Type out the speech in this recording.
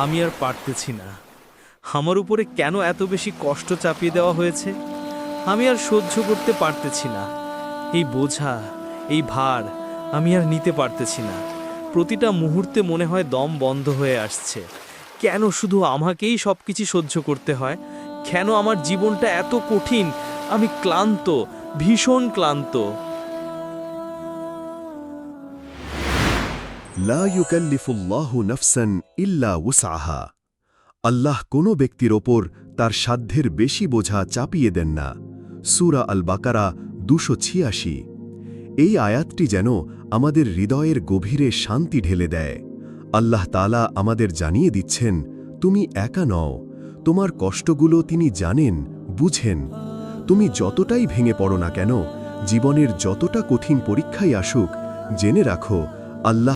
আমি আর পারতেছি না। আমার উপরে কেন এত বেশি কষ্ট চাপিয়ে দেওয়া হয়েছে? আমি আর সহ্য করতে পারতেছি না। এই বোঝা, এই ভার আমি আর নিতে পারতেছি না। প্রতিটা মুহূর্তে মনে হয় দম বন্ধ হয়ে আসছে। কেন শুধু আমাকেই সব কিছু সহ্য করতে হয়? কেন আমার জীবনটা এত কঠিন? আমি ক্লান্ত, ভীষণ ক্লান্ত। লা ইউকাল্লিফুল্লাহু নাফসান ইল্লা উসআহা। আল্লাহ কোনো ব্যক্তির ওপর তার সাধ্যের বেশি বোঝা চাপিয়ে দেন না। সূরা আল বাকারা 286। এই আয়াতটি যেন আমাদের হৃদয়ের গভীরে শান্তি ঢেলে দেয়। আল্লাহ তাআলা আমাদের জানিয়ে দিচ্ছেন, তুমি একা নও, তোমার কষ্টগুলো তিনি জানেন, বুঝেন। তুমি যতটাই ভেঙে পড়ো না কেন, জীবনের যতটা কঠিন পরীক্ষাই আসুক, জেনে রাখো আল্লাহ